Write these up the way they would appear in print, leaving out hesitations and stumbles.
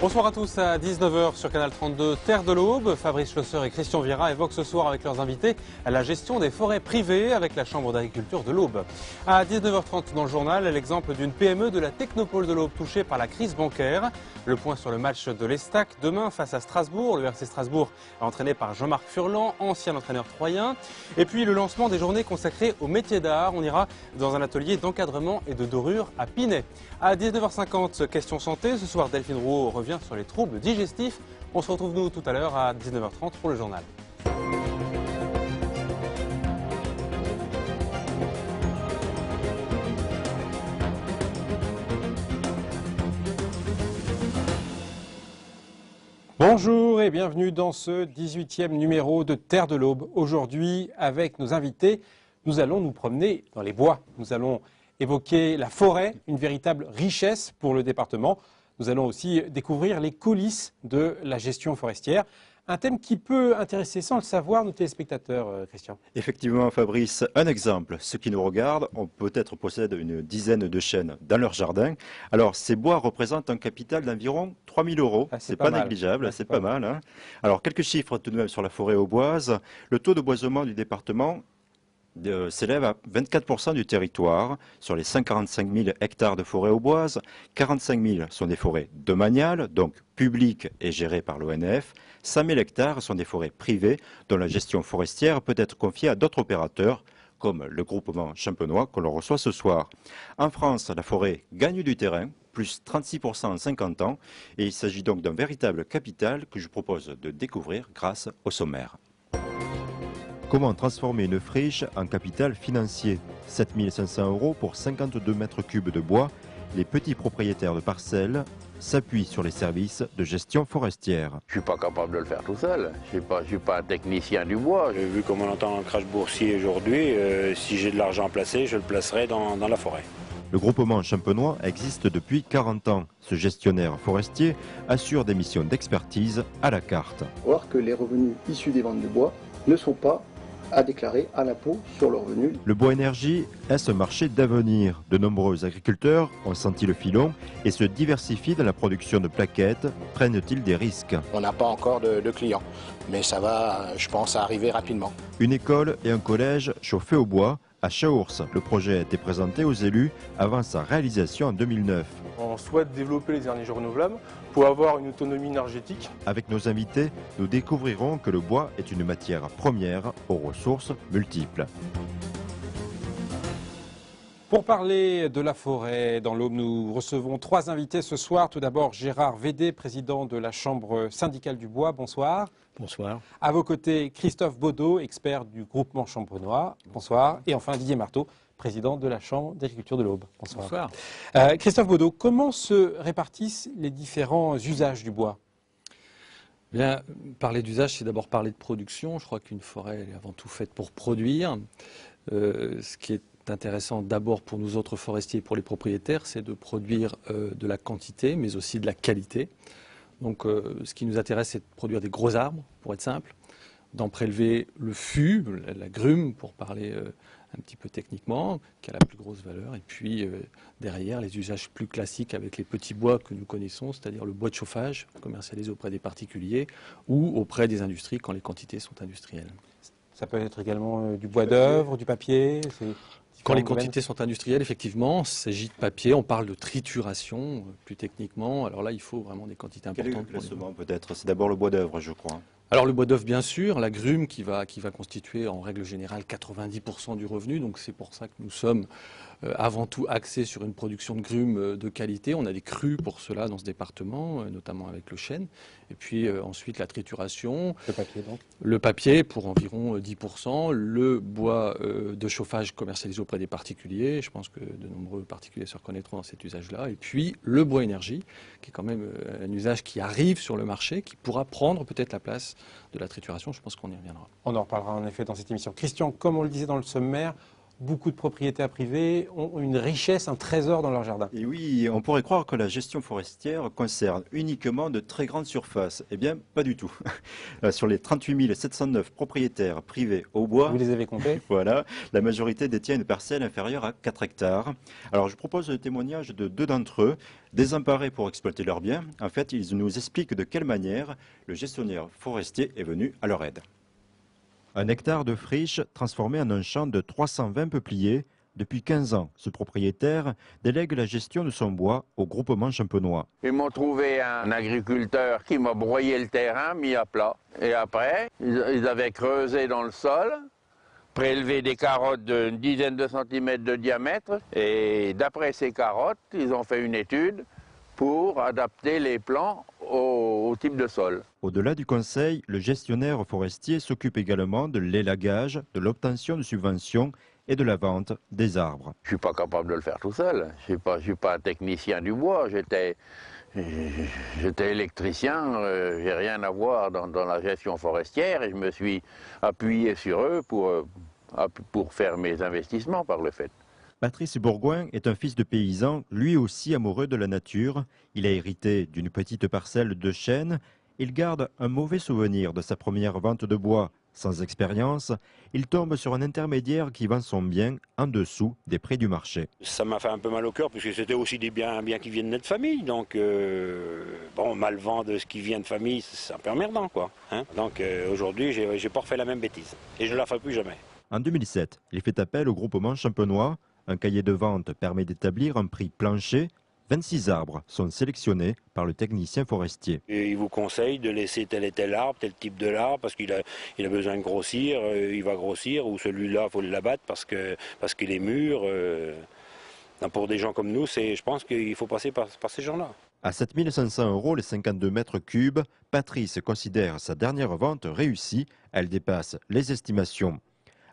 Bonsoir à tous, à 19 h sur Canal 32, Terre de l'Aube. Fabrice Schlosser et Christian Vira évoquent ce soir avec leurs invités la gestion des forêts privées avec la Chambre d'agriculture de l'Aube. À 19 h 30 dans le journal, l'exemple d'une PME de la Technopole de l'Aube touchée par la crise bancaire. Le point sur le match de l'Estac demain face à Strasbourg. Le RC Strasbourg entraîné par Jean-Marc Furlan, ancien entraîneur troyen. Et puis le lancement des journées consacrées aux métiers d'art. On ira dans un atelier d'encadrement et de dorure à Pinay. À 19 h 50, question santé. Ce soir, Delphine Rouault revient sur les troubles digestifs. On se retrouve nous tout à l'heure à 19 h 30 pour le journal. Bonjour et bienvenue dans ce 18e numéro de Terre de l'Aube. Aujourd'hui, avec nos invités, nous allons nous promener dans les bois. Nous allons évoquer la forêt, une véritable richesse pour le département. Nous allons aussi découvrir les coulisses de la gestion forestière. Un thème qui peut intéresser sans le savoir nos téléspectateurs, Christian. Effectivement, Fabrice, un exemple. Ceux qui nous regardent ont peut-être possèdent une dizaine de chênes dans leur jardin. Alors, ces bois représentent un capital d'environ 3 000 €. Ah, c'est pas négligeable, c'est pas mal. Hein. Alors, quelques chiffres tout de même sur la forêt auboise. Le taux de boisement du département s'élève à 24% du territoire. Sur les 145 000 hectares de forêt auboise, 45 000 sont des forêts domaniales, donc publiques et gérées par l'ONF. 100 000 hectares sont des forêts privées dont la gestion forestière peut être confiée à d'autres opérateurs, comme le groupement champenois que l'on reçoit ce soir. En France, la forêt gagne du terrain, plus 36% en 50 ans, et il s'agit donc d'un véritable capital que je propose de découvrir grâce au sommaire. Comment transformer une friche en capital financier? 7 500 € pour 52 mètres cubes de bois. Les petits propriétaires de parcelles s'appuient sur les services de gestion forestière. Je ne suis pas capable de le faire tout seul. Je ne suis pas un technicien du bois. Vu comme on entend un crash boursier aujourd'hui, si j'ai de l'argent placé, je le placerai dans la forêt. Le groupement champenois existe depuis 40 ans. Ce gestionnaire forestier assure des missions d'expertise à la carte. Voir que les revenus issus des ventes de bois ne sont pas à déclarer à l'impôt sur le revenu. Le bois énergie est un marché d'avenir. De nombreux agriculteurs ont senti le filon et se diversifient dans la production de plaquettes. Prennent-ils des risques? On n'a pas encore de clients, mais ça va, je pense, arriver rapidement. Une école et un collège chauffés au bois à Chaours. Le projet a été présenté aux élus avant sa réalisation en 2009. On souhaite développer les énergies renouvelables pour avoir une autonomie énergétique. Avec nos invités, nous découvrirons que le bois est une matière première aux ressources multiples. Pour parler de la forêt dans l'Aube, nous recevons 3 invités ce soir. Tout d'abord, Gérard Védé, président de la Chambre syndicale du bois. Bonsoir. Bonsoir. À vos côtés, Christophe Baudot, expert du groupement champenois. Bonsoir. Et enfin, Didier Marteau, président de la Chambre d'agriculture de l'Aube. Bonsoir. Bonsoir. Christophe Baudot, comment se répartissent les différents usages du bois? Bien, parler d'usage, c'est d'abord parler de production. Je crois qu'une forêt est avant tout faite pour produire. Ce qui est intéressant d'abord pour nous autres forestiers et pour les propriétaires, c'est de produire de la quantité, mais aussi de la qualité. Donc ce qui nous intéresse, c'est de produire des gros arbres, pour être simple, d'en prélever le fût, la grume, pour parler un petit peu techniquement, qui a la plus grosse valeur, et puis derrière, les usages plus classiques avec les petits bois que nous connaissons, c'est-à-dire le bois de chauffage, commercialisé auprès des particuliers, ou auprès des industries quand les quantités sont industrielles. Ça peut être également du bois d'œuvre, du papier. Quand les quantités sont industrielles, effectivement, il s'agit de papier. On parle de trituration, plus techniquement. Alors là, il faut vraiment des quantités importantes. Quel est le placement peut-être? C'est d'abord le bois d'œuvre, je crois. Alors le bois d'œuvre, bien sûr, la grume qui va constituer en règle générale 90% du revenu. Donc c'est pour ça que nous sommes avant tout axé sur une production de grumes de qualité. On a des crus pour cela dans ce département, notamment avec le chêne. Et puis ensuite la trituration. Le papier donc. Le papier pour environ 10%. Le bois de chauffage commercialisé auprès des particuliers. Je pense que de nombreux particuliers se reconnaîtront dans cet usage-là. Et puis le bois énergie, qui est quand même un usage qui arrive sur le marché, qui pourra prendre peut-être la place de la trituration. Je pense qu'on y reviendra. On en reparlera en effet dans cette émission. Christian, comme on le disait dans le sommaire, beaucoup de propriétaires privés ont une richesse, un trésor dans leur jardin. Et oui, on pourrait croire que la gestion forestière concerne uniquement de très grandes surfaces. Eh bien, pas du tout. Sur les 38 709 propriétaires privés au bois, Vous les avez comptés? voilà, la majorité détient une parcelle inférieure à 4 hectares. Alors, je propose le témoignage de 2 d'entre eux, désemparés pour exploiter leurs biens. En fait, ils nous expliquent de quelle manière le gestionnaire forestier est venu à leur aide. Un hectare de friche transformé en un champ de 320 peupliers. Depuis 15 ans, ce propriétaire délègue la gestion de son bois au groupement champenois. Ils m'ont trouvé un agriculteur qui m'a broyé le terrain, mis à plat. Et après, ils avaient creusé dans le sol, prélevé des carottes d'une dizaine de centimètres de diamètre. Et d'après ces carottes, ils ont fait une étude pour adapter les plants au type de sol. Au-delà du conseil, le gestionnaire forestier s'occupe également de l'élagage, de l'obtention de subventions et de la vente des arbres. Je ne suis pas capable de le faire tout seul. Je ne suis pas un technicien du bois. J'étais électricien. J'ai rien à voir dans la gestion forestière et je me suis appuyé sur eux pour faire mes investissements par le fait. Patrice Bourgoin est un fils de paysan, lui aussi amoureux de la nature. Il a hérité d'une petite parcelle de chêne. Il garde un mauvais souvenir de sa première vente de bois. Sans expérience, il tombe sur un intermédiaire qui vend son bien en dessous des prix du marché. Ça m'a fait un peu mal au cœur puisque c'était aussi des biens qui viennent de notre famille. Donc, bon, mal vendre ce qui vient de famille, c'est un peu emmerdant, quoi. Hein. Donc aujourd'hui, j'ai pas refait la même bêtise. Et je ne la ferai plus jamais. En 2007, il fait appel au groupement champenois. Un cahier de vente permet d'établir un prix plancher. 26 arbres sont sélectionnés par le technicien forestier. Et il vous conseille de laisser tel et tel arbre, tel type de l'arbre, parce qu'il a besoin de grossir, il va grossir, ou celui-là, il faut l'abattre parce qu'il est mûr. Pour des gens comme nous, je pense qu'il faut passer par ces gens-là. À 7 500 € les 52 mètres cubes, Patrice considère sa dernière vente réussie. Elle dépasse les estimations.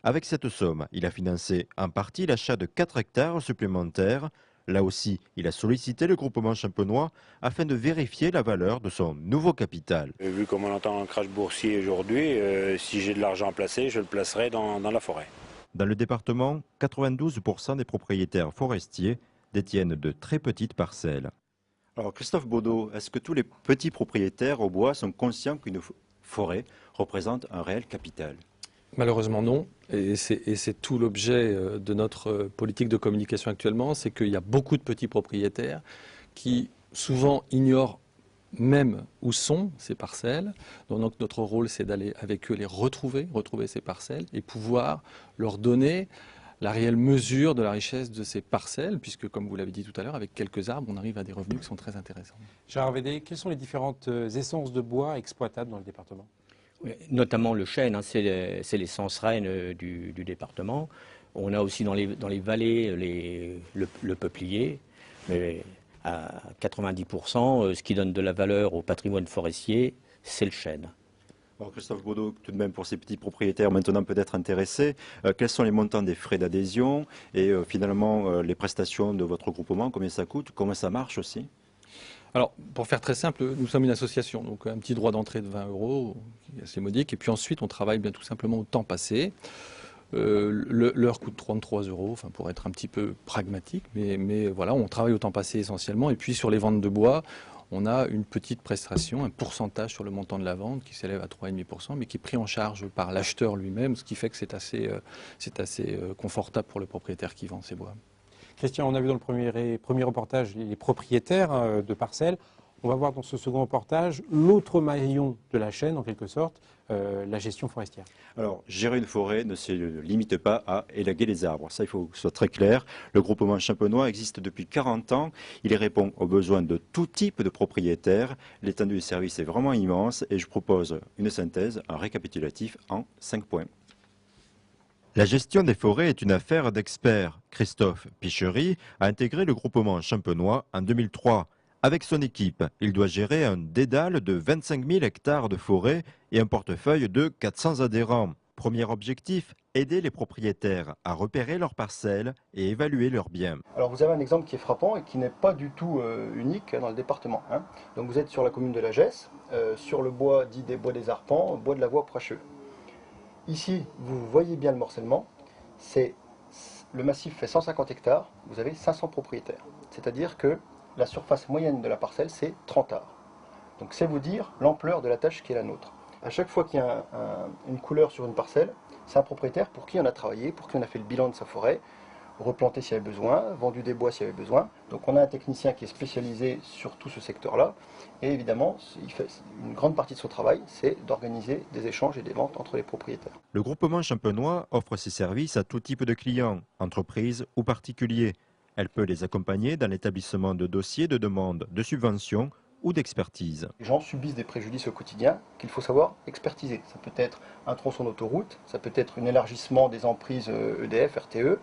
Avec cette somme, il a financé en partie l'achat de 4 hectares supplémentaires. Là aussi, il a sollicité le groupement champenois afin de vérifier la valeur de son nouveau capital. Vu comme on entend un crash boursier aujourd'hui, si j'ai de l'argent à placer, je le placerai dans la forêt. Dans le département, 92% des propriétaires forestiers détiennent de très petites parcelles. Alors Christophe Baudot, est-ce que tous les petits propriétaires au bois sont conscients qu'une forêt représente un réel capital ? Malheureusement non, et c'est tout l'objet de notre politique de communication actuellement, c'est qu'il y a beaucoup de petits propriétaires qui souvent ignorent même où sont ces parcelles. Donc notre rôle c'est d'aller avec eux les retrouver ces parcelles et pouvoir leur donner la réelle mesure de la richesse de ces parcelles, puisque comme vous l'avez dit tout à l'heure, avec quelques arbres, on arrive à des revenus qui sont très intéressants. Gérard Védé, quelles sont les différentes essences de bois exploitables dans le département ? Oui, notamment le chêne, hein, c'est l'essence reine du département. On a aussi dans les vallées le peuplier, mais à 90%, ce qui donne de la valeur au patrimoine forestier, c'est le chêne. Alors Christophe Baudot, tout de même pour ces petits propriétaires maintenant peut-être intéressés, quels sont les montants des frais d'adhésion et finalement les prestations de votre groupement, combien ça coûte, comment ça marche aussi ? Alors, pour faire très simple, nous sommes une association, donc un petit droit d'entrée de 20 €, qui est assez modique, et puis ensuite on travaille bien tout simplement au temps passé. L'heure coûte 33 €, enfin, pour être un petit peu pragmatique, mais voilà, on travaille au temps passé essentiellement, et puis sur les ventes de bois, on a une petite prestation, un pourcentage sur le montant de la vente qui s'élève à 3,5%, mais qui est pris en charge par l'acheteur lui-même, ce qui fait que c'est assez confortable pour le propriétaire qui vend ses bois. Christian, on a vu dans le premier reportage les propriétaires de parcelles. On va voir dans ce second reportage l'autre maillon de la chaîne, en quelque sorte, la gestion forestière. Alors, gérer une forêt ne se limite pas à élaguer les arbres. Ça, il faut que ce soit très clair. Le groupement champenois existe depuis 40 ans. Il répond aux besoins de tout type de propriétaires. L'étendue du service est vraiment immense et je propose une synthèse, un récapitulatif en 5 points. La gestion des forêts est une affaire d'experts. Christophe Pichery a intégré le groupement champenois en 2003. Avec son équipe, il doit gérer un dédale de 25 000 hectares de forêt et un portefeuille de 400 adhérents. Premier objectif, aider les propriétaires à repérer leurs parcelles et évaluer leurs biens. Alors vous avez un exemple qui est frappant et qui n'est pas du tout unique dans le département. Donc vous êtes sur la commune de la Gesse, sur le bois dit des bois des Arpents, bois de la Voie Procheux. Ici, vous voyez bien le morcellement, le massif fait 150 hectares, vous avez 500 propriétaires. C'est-à-dire que la surface moyenne de la parcelle, c'est 30 arts. Donc c'est vous dire l'ampleur de la tâche qui est la nôtre. À chaque fois qu'il y a une couleur sur une parcelle, c'est un propriétaire pour qui on a travaillé, pour qui on a fait le bilan de sa forêt, replanté s'il y avait besoin, vendu des bois s'il y avait besoin. Donc on a un technicien qui est spécialisé sur tout ce secteur-là. Et évidemment, une grande partie de son travail, c'est d'organiser des échanges et des ventes entre les propriétaires. Le groupement champenois offre ses services à tout type de clients, entreprises ou particuliers. Elle peut les accompagner dans l'établissement de dossiers de demande de subventions ou d'expertise. Les gens subissent des préjudices au quotidien qu'il faut savoir expertiser. Ça peut être un tronçon d'autoroute, ça peut être un élargissement des emprises EDF, RTE,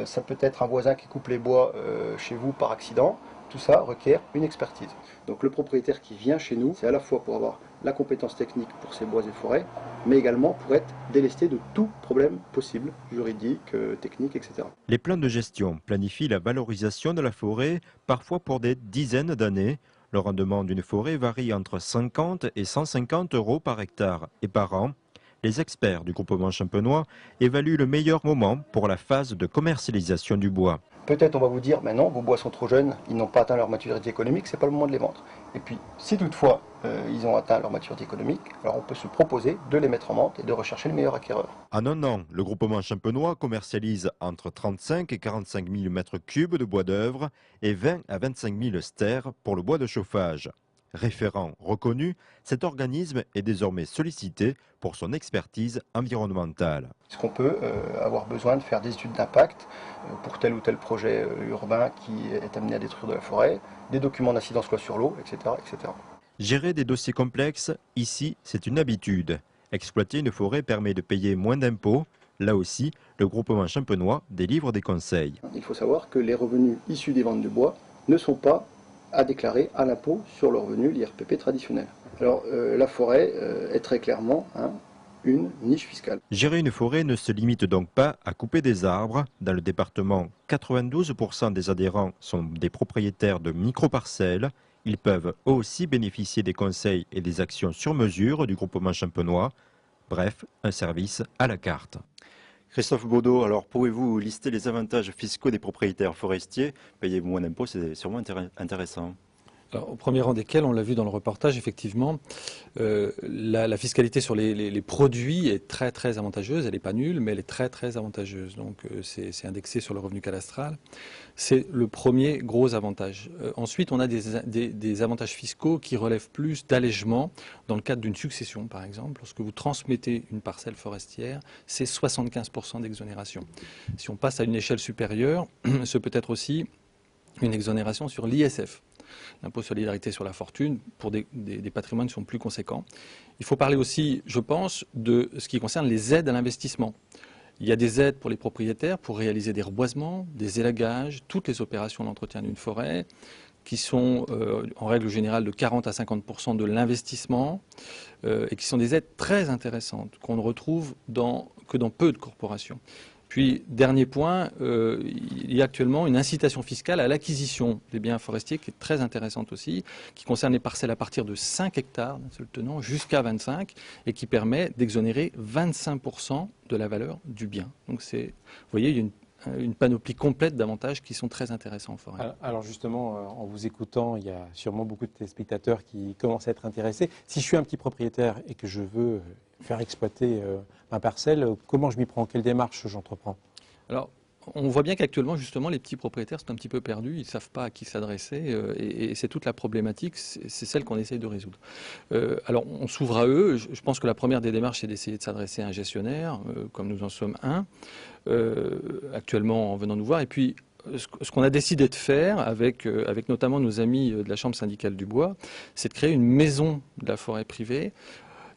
ça peut être un voisin qui coupe les bois chez vous par accident. Tout ça requiert une expertise. Donc le propriétaire qui vient chez nous, c'est à la fois pour avoir la compétence technique pour ces bois et forêts, mais également pour être délesté de tout problème possible, juridique, technique, etc. Les plans de gestion planifient la valorisation de la forêt, parfois pour des dizaines d'années. Le rendement d'une forêt varie entre 50 et 150 € par hectare et par an. Les experts du groupement champenois évaluent le meilleur moment pour la phase de commercialisation du bois. Peut-être on va vous dire, mais non, vos bois sont trop jeunes, ils n'ont pas atteint leur maturité économique, c'est pas le moment de les vendre. Et puis, si toutefois ils ont atteint leur maturité économique, alors on peut se proposer de les mettre en vente et de rechercher le meilleur acquéreur. En un an, le groupement champenois commercialise entre 35 et 45 000 m3 de bois d'œuvre et 20 à 25 000 stères pour le bois de chauffage. Référent reconnu, cet organisme est désormais sollicité pour son expertise environnementale. Est-ce qu'on peut avoir besoin de faire des études d'impact pour tel ou tel projet urbain qui est amené à détruire de la forêt, des documents d'incidence loi sur l'eau, etc., etc. Gérer des dossiers complexes, ici, c'est une habitude. Exploiter une forêt permet de payer moins d'impôts. Là aussi, le groupement champenois délivre des conseils. Il faut savoir que les revenus issus des ventes de bois ne sont pas à déclarer à l'impôt sur le revenu, l'IRPP traditionnel. Alors la forêt est très clairement une niche fiscale. Gérer une forêt ne se limite donc pas à couper des arbres. Dans le département, 92% des adhérents sont des propriétaires de micro-parcelles. Ils peuvent eux aussi bénéficier des conseils et des actions sur mesure du groupement champenois. Bref, un service à la carte. Christophe Baudot, alors pouvez-vous lister les avantages fiscaux des propriétaires forestiers? Payer moins d'impôts, c'est sûrement intéressant. Alors, au premier rang desquels, on l'a vu dans le reportage, effectivement, la fiscalité sur les produits est très très avantageuse. Elle n'est pas nulle, mais elle est très très avantageuse. Donc c'est indexé sur le revenu cadastral. C'est le premier gros avantage. Ensuite, on a des avantages fiscaux qui relèvent plus d'allègement dans le cadre d'une succession, par exemple. Lorsque vous transmettez une parcelle forestière, c'est 75% d'exonération. Si on passe à une échelle supérieure, ce peut être aussi une exonération sur l'ISF. L'impôt de solidarité sur la fortune, pour des patrimoines qui sont plus conséquents. Il faut parler aussi, je pense, de ce qui concerne les aides à l'investissement. Il y a des aides pour les propriétaires pour réaliser des reboisements, des élagages, toutes les opérations d'entretien d'une forêt, qui sont en règle générale de 40 à 50% de l'investissement, et qui sont des aides très intéressantes qu'on ne retrouve que dans peu de corporations. Puis, dernier point, il y a actuellement une incitation fiscale à l'acquisition des biens forestiers qui est très intéressante aussi, qui concerne les parcelles à partir de 5 hectares d'un seul tenant jusqu'à 25 et qui permet d'exonérer 25% de la valeur du bien. Donc, vous voyez, il y a une panoplie complète d'avantages qui sont très intéressants en forêt. Alors justement, en vous écoutant, il y a sûrement beaucoup de téléspectateurs qui commencent à être intéressés. Si je suis un petit propriétaire et que je veux faire exploiter ma parcelle, comment je m'y prends? Quelle démarche j'entreprends? Alors, on voit bien qu'actuellement, justement, les petits propriétaires sont un petit peu perdus, ils ne savent pas à qui s'adresser, et c'est toute la problématique, c'est celle qu'on essaye de résoudre. Alors, on s'ouvre à eux. Je pense que la première des démarches, c'est d'essayer de s'adresser à un gestionnaire, comme nous en sommes un, actuellement en venant nous voir. Et puis, ce qu'on a décidé de faire, avec notamment nos amis de la Chambre syndicale du bois, c'est de créer une maison de la forêt privée,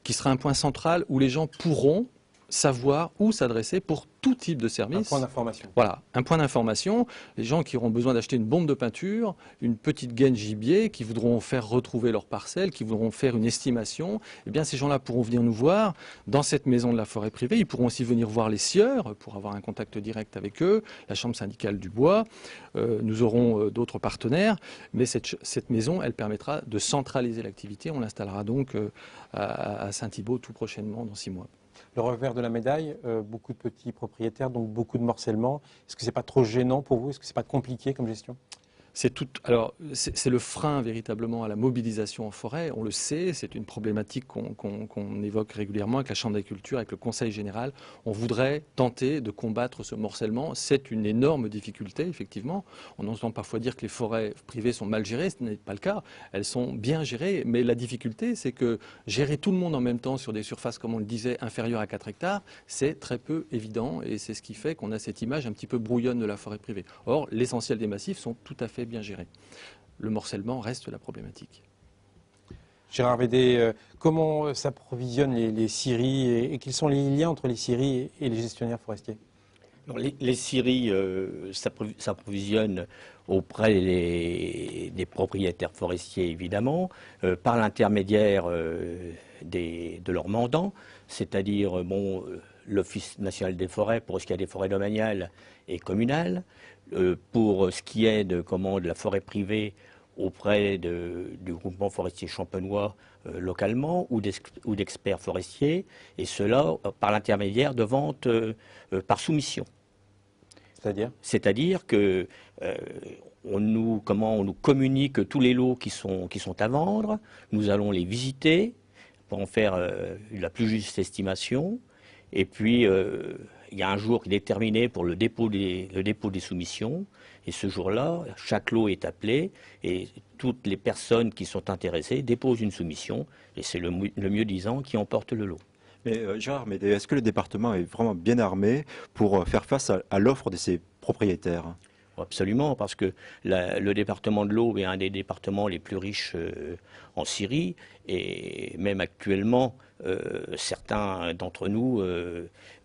qui sera un point central où les gens pourront savoir où s'adresser pour tout type de service. Un point d'information. Voilà, un point d'information. Les gens qui auront besoin d'acheter une bombe de peinture, une petite gaine gibier, qui voudront faire retrouver leur parcelle, qui voudront faire une estimation, eh bien ces gens-là pourront venir nous voir dans cette maison de la forêt privée. Ils pourront aussi venir voir les sieurs pour avoir un contact direct avec eux, la chambre syndicale du bois. Nous aurons d'autres partenaires, mais cette maison, elle permettra de centraliser l'activité. On l'installera donc à Saint-Thibault tout prochainement, dans 6 mois. Le revers de la médaille, beaucoup de petits propriétaires, donc beaucoup de morcellement. Est-ce que ce n'est pas trop gênant pour vous? Est-ce que ce n'est pas compliqué comme gestion? C'est le frein véritablement à la mobilisation en forêt. On le sait, c'est une problématique qu'on évoque régulièrement avec la Chambre d'agriculture, avec le Conseil général. On voudrait tenter de combattre ce morcellement. C'est une énorme difficulté, effectivement. On entend parfois dire que les forêts privées sont mal gérées. Ce n'est pas le cas. Elles sont bien gérées. Mais la difficulté, c'est que gérer tout le monde en même temps sur des surfaces, comme on le disait, inférieures à 4 hectares, c'est très peu évident. Et c'est ce qui fait qu'on a cette image un petit peu brouillonne de la forêt privée. Or, l'essentiel des massifs sont tout à fait bien gérés. Le morcellement reste la problématique. Gérard Védé, comment s'approvisionnent les scieries et quels sont les liens entre les scieries et les gestionnaires forestiers? Alors, les scieries s'approvisionnent auprès des propriétaires forestiers, évidemment, par l'intermédiaire de leurs mandants, c'est-à-dire l'Office national des forêts, pour ce qui est des forêts domaniales et communales, pour ce qui est de la forêt privée auprès du groupement forestier champenois localement ou d'experts forestiers, et cela par l'intermédiaire de ventes par soumission. C'est-à-dire que on nous communique tous les lots qui sont à vendre, nous allons les visiter pour en faire la plus juste estimation, et puis il y a un jour qui est déterminé pour le dépôt des soumissions, et ce jour-là, chaque lot est appelé, et toutes les personnes qui sont intéressées déposent une soumission, et c'est le mieux disant qui emporte le lot. Mais Gérard, est-ce que le département est vraiment bien armé pour faire face à l'offre de ses propriétaires? Absolument, parce que le département de l'Aube est un des départements les plus riches en Syrie, et même actuellement, certains d'entre nous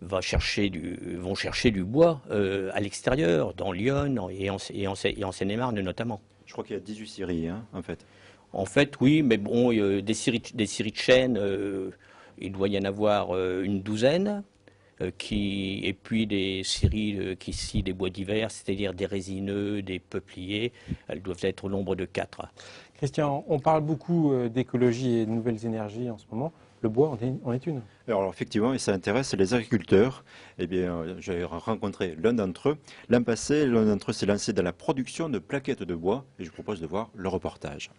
vont chercher du bois à l'extérieur, dans Lyon et en Seine-et-Marne notamment. Je crois qu'il y a 18 scieries, en fait. En fait, oui, mais bon, des scieries de chêne, il doit y en avoir une douzaine. Et puis des scieries qui scient des bois divers, c'est-à-dire des résineux, des peupliers, elles doivent être au nombre de 4. Christian, on parle beaucoup d'écologie et de nouvelles énergies en ce moment. Le bois en est une. Alors effectivement, et ça intéresse les agriculteurs. Eh bien, j'ai rencontré l'un d'entre eux. L'an passé, l'un d'entre eux s'est lancé dans la production de plaquettes de bois, et je vous propose de voir le reportage.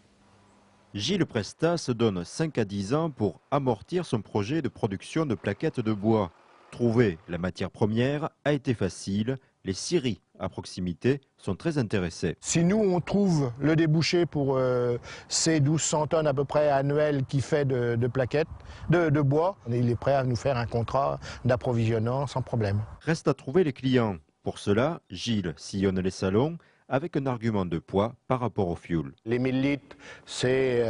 Gilles Prestat se donne 5 à 10 ans pour amortir son projet de production de plaquettes de bois. Trouver la matière première a été facile. Les scieries à proximité sont très intéressées. Si nous, on trouve le débouché pour ces 1200 tonnes à peu près annuelles qu'il fait de plaquettes, de bois, il est prêt à nous faire un contrat d'approvisionnement sans problème. Reste à trouver les clients. Pour cela, Gilles sillonne les salons avec un argument de poids par rapport au fioul. Les 1000 litres, c'est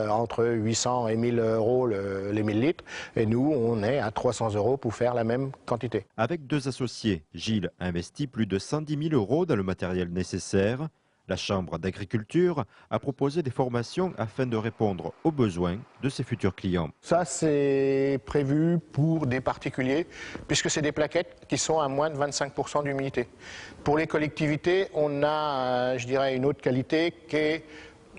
entre 800 et 1000 euros les 1000 litres. Et nous, on est à 300 euros pour faire la même quantité. Avec 2 associés, Gilles investit plus de 110 000 euros dans le matériel nécessaire. La Chambre d'agriculture a proposé des formations afin de répondre aux besoins de ses futurs clients. Ça, c'est prévu pour des particuliers, puisque c'est des plaquettes qui sont à moins de 25% d'humidité. Pour les collectivités, on a, je dirais, une autre qualité qui est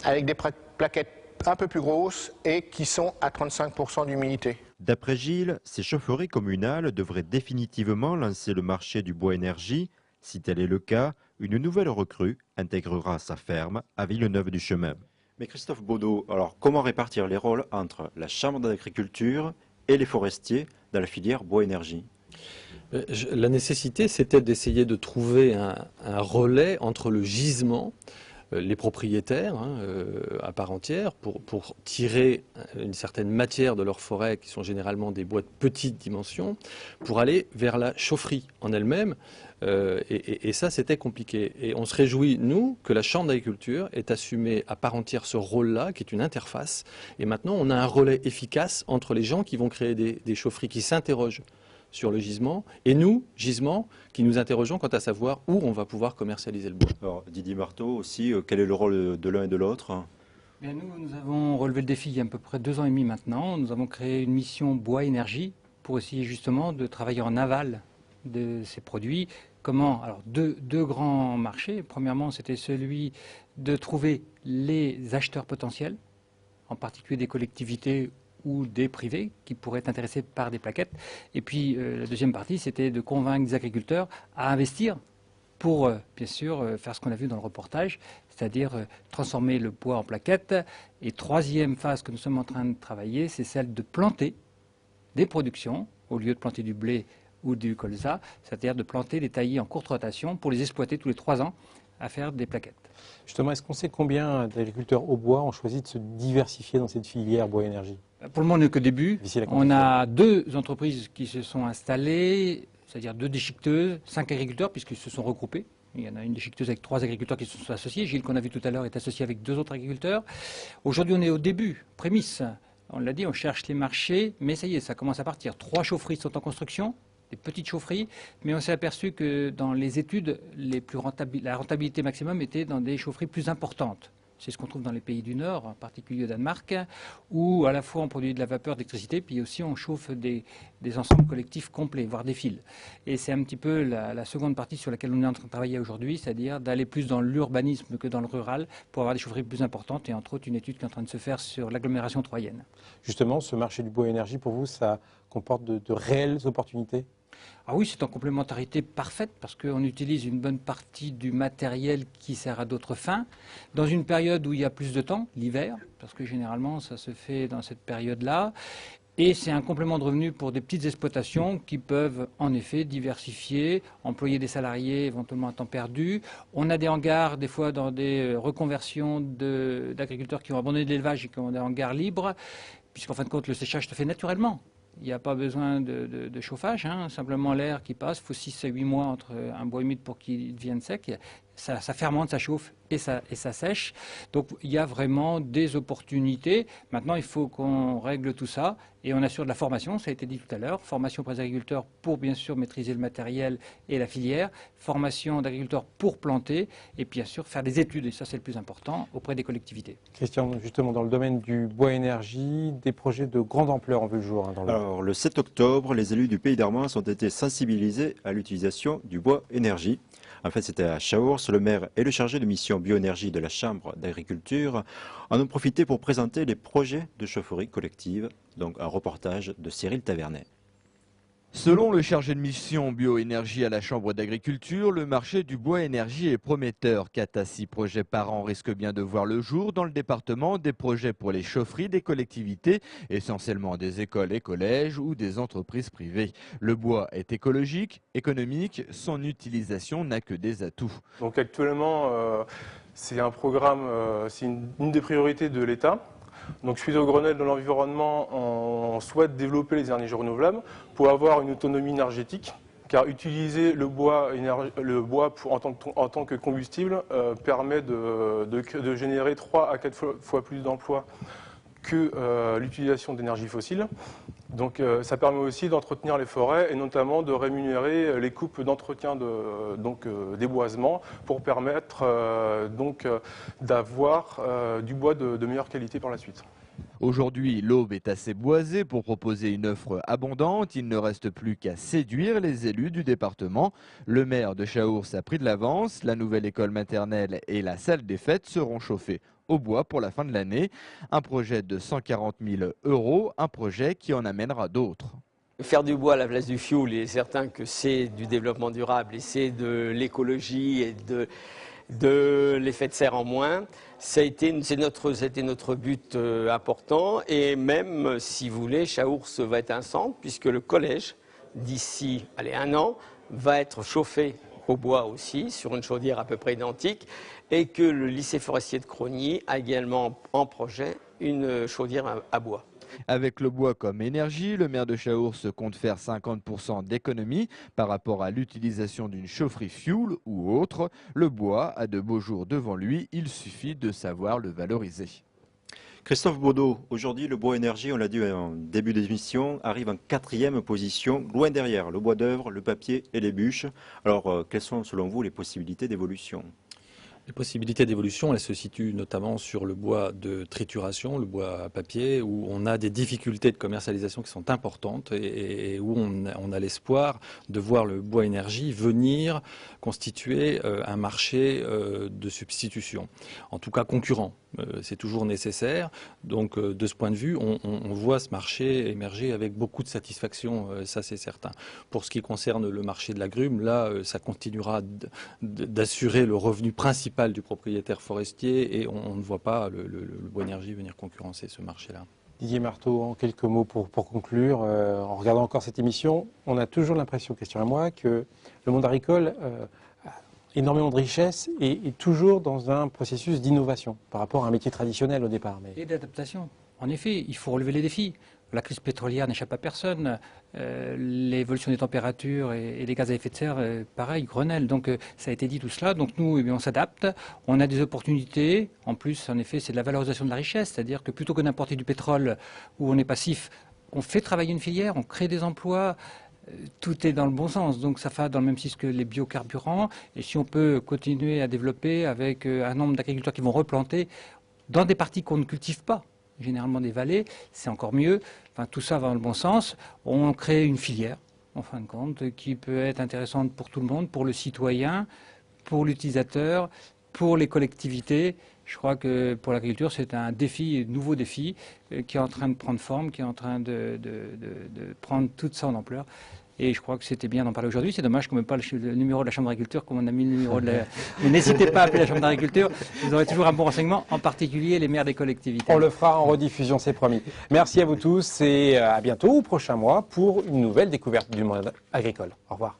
avec des plaquettes un peu plus grosses et qui sont à 35% d'humidité. D'après Gilles, ces chaufferies communales devraient définitivement lancer le marché du bois énergie. Si tel est le cas, une nouvelle recrue intégrera sa ferme à Villeneuve-du-Chemin. Mais Christophe Baudot, alors comment répartir les rôles entre la Chambre d'agriculture et les forestiers dans la filière bois-énergie? La nécessité, c'était d'essayer de trouver un relais entre le gisement, les propriétaires à part entière, pour tirer une certaine matière de leurs forêts, qui sont généralement des bois de petite dimension, pour aller vers la chaufferie en elle-même. Et ça, c'était compliqué. Et on se réjouit, nous, que la Chambre d'agriculture ait assumé à part entière ce rôle-là, qui est une interface. Et maintenant, on a un relais efficace entre les gens qui vont créer des chaufferies, qui s'interrogent sur le gisement, et nous, gisement, qui nous interrogeons quant à savoir où on va pouvoir commercialiser le bois. Alors, Didier Marteau aussi, quel est le rôle de l'un et de l'autre? Bien, nous avons relevé le défi il y a à peu près 2 ans et demi maintenant. Nous avons créé une mission bois énergie pour essayer justement de travailler en aval de ces produits. Comment? Alors, deux grands marchés. Premièrement, c'était celui de trouver les acheteurs potentiels, en particulier des collectivités ou des privés qui pourraient être intéressés par des plaquettes. Et puis, la deuxième partie, c'était de convaincre des agriculteurs à investir pour, bien sûr, faire ce qu'on a vu dans le reportage, c'est-à-dire transformer le bois en plaquettes. Et troisième phase que nous sommes en train de travailler, c'est celle de planter des productions, au lieu de planter du blé ou du colza, c'est-à-dire de planter des taillis en courte rotation pour les exploiter tous les 3 ans à faire des plaquettes. Justement, est-ce qu'on sait combien d'agriculteurs au bois ont choisi de se diversifier dans cette filière bois-énergie? Pour le moment, on n'est que début. On a 2 entreprises qui se sont installées, c'est-à-dire 2 déchiqueteuses, 5 agriculteurs, puisqu'ils se sont regroupés. Il y en a une déchiqueteuse avec 3 agriculteurs qui se sont associés. Gilles, qu'on a vu tout à l'heure, est associé avec 2 autres agriculteurs. Aujourd'hui, on est au début, prémisse. On l'a dit, on cherche les marchés, mais ça y est, ça commence à partir. 3 chaufferies sont en construction, des petites chaufferies, mais on s'est aperçu que dans les études, la rentabilité maximum était dans des chaufferies plus importantes. C'est ce qu'on trouve dans les pays du Nord, en particulier au Danemark, où à la fois on produit de la vapeur d'électricité, puis aussi on chauffe des ensembles collectifs complets, voire des fils. Et c'est un petit peu la seconde partie sur laquelle on est en train de travailler aujourd'hui, c'est-à-dire d'aller plus dans l'urbanisme que dans le rural, pour avoir des chaufferies plus importantes, et entre autres une étude qui est en train de se faire sur l'agglomération troyenne. Justement, ce marché du bois-énergie, pour vous, ça comporte de réelles opportunités? Ah oui, c'est en complémentarité parfaite parce qu'on utilise une bonne partie du matériel qui sert à d'autres fins. Dans une période où il y a plus de temps, l'hiver, parce que généralement ça se fait dans cette période-là. Et c'est un complément de revenus pour des petites exploitations qui peuvent en effet diversifier, employer des salariés éventuellement à temps perdu. On a des hangars, des fois dans des reconversions d'agriculteurs qui ont abandonné l'élevage et qui ont des hangars libres, puisqu'en fin de compte le séchage se fait naturellement. Il n'y a pas besoin de chauffage, hein, simplement l'air qui passe. Il faut 6 à 8 mois entre un bois humide pour qu'il devienne sec. Ça fermente, ça chauffe et ça sèche. Donc il y a vraiment des opportunités. Maintenant, il faut qu'on règle tout ça et on assure de la formation, ça a été dit tout à l'heure. Formation pour les agriculteurs pour bien sûr maîtriser le matériel et la filière. Formation d'agriculteurs pour planter et bien sûr faire des études, et ça c'est le plus important, auprès des collectivités. Christian, justement dans le domaine du bois-énergie, des projets de grande ampleur ont vu le jour. Hein, Alors le 7 octobre, les élus du Pays d'Armance ont été sensibilisés à l'utilisation du bois-énergie. En fait, c'était à Chaours. Le maire et le chargé de mission bioénergie de la Chambre d'agriculture en ont profité pour présenter les projets de chaufferie collective. Donc un reportage de Cyril Tavernet. Selon le chargé de mission bioénergie à la Chambre d'agriculture, le marché du bois énergie est prometteur. 4 à 6 projets par an risquent bien de voir le jour dans le département, des projets pour les chaufferies des collectivités, essentiellement des écoles et collèges ou des entreprises privées. Le bois est écologique, économique, son utilisation n'a que des atouts. Donc actuellement, c'est un programme, c'est une des priorités de l'État. Donc suite au Grenelle de l'environnement, on souhaite développer les énergies renouvelables pour avoir une autonomie énergétique, car utiliser le bois en tant que combustible permet de générer 3 à 4 fois plus d'emplois que l'utilisation d'énergie fossile. Donc ça permet aussi d'entretenir les forêts et notamment de rémunérer les coupes d'entretien des boisements pour permettre d'avoir du bois de meilleure qualité par la suite. Aujourd'hui, l'Aube est assez boisée pour proposer une offre abondante. Il ne reste plus qu'à séduire les élus du département. Le maire de Chaours a pris de l'avance. La nouvelle école maternelle et la salle des fêtes seront chauffées au bois pour la fin de l'année. Un projet de 140 000 €, un projet qui en amènera d'autres. Faire du bois à la place du fioul, il est certain que c'est du développement durable et c'est de l'écologie et de l'effet de serre en moins. C'était notre but important et même, si vous voulez, Chaours va être un centre puisque le collège, d'ici 1 an, va être chauffé au bois aussi, sur une chaudière à peu près identique, et que le lycée forestier de Crogny a également en projet une chaudière à bois. Avec le bois comme énergie, le maire de Chaours compte faire 50% d'économie par rapport à l'utilisation d'une chaufferie fioul ou autre. Le bois a de beaux jours devant lui, il suffit de savoir le valoriser. Christophe Baudot, aujourd'hui le bois énergie, on l'a dit en début d'émission, arrive en 4e position, loin derrière le bois d'œuvre, le papier et les bûches. Alors quelles sont selon vous les possibilités d'évolution ? Les possibilités d'évolution, elles se situent notamment sur le bois de trituration, le bois à papier, où on a des difficultés de commercialisation qui sont importantes et où on a l'espoir de voir le bois énergie venir constituer un marché de substitution, en tout cas concurrent. C'est toujours nécessaire. Donc de ce point de vue, on voit ce marché émerger avec beaucoup de satisfaction, ça c'est certain. Pour ce qui concerne le marché de l'agrumes, là, ça continuera d'assurer le revenu principal du propriétaire forestier et on ne voit pas le bois énergie venir concurrencer ce marché-là. Didier Marteau, en quelques mots pour conclure, en regardant encore cette émission, on a toujours l'impression, question à moi, que le monde agricole énormément de richesse et toujours dans un processus d'innovation par rapport à un métier traditionnel au départ. Et d'adaptation. En effet, il faut relever les défis. La crise pétrolière n'échappe à personne. L'évolution des températures et les gaz à effet de serre, pareil, Grenelle. Donc ça a été dit tout cela. Donc nous, on s'adapte. On a des opportunités. En plus, en effet, c'est de la valorisation de la richesse. C'est-à-dire que plutôt que d'importer du pétrole où on est passif, on fait travailler une filière, on crée des emplois. Tout est dans le bon sens, donc ça va dans le même sens que les biocarburants. Et si on peut continuer à développer avec un nombre d'agriculteurs qui vont replanter dans des parties qu'on ne cultive pas, généralement des vallées, c'est encore mieux. Enfin, tout ça va dans le bon sens. On crée une filière, en fin de compte, qui peut être intéressante pour tout le monde, pour le citoyen, pour l'utilisateur, pour les collectivités. Je crois que pour l'agriculture, c'est un défi, un nouveau défi, qui est en train de prendre forme, qui est en train de prendre toute son ampleur. Et je crois que c'était bien d'en parler aujourd'hui. C'est dommage qu'on ne met pas le numéro de la Chambre d'agriculture comme on a mis le numéro de la... Mais n'hésitez pas à appeler la Chambre d'agriculture. Vous aurez toujours un bon renseignement, en particulier les maires des collectivités. On le fera en rediffusion, c'est promis. Merci à vous tous et à bientôt, au prochain mois, pour une nouvelle découverte du monde agricole. Au revoir.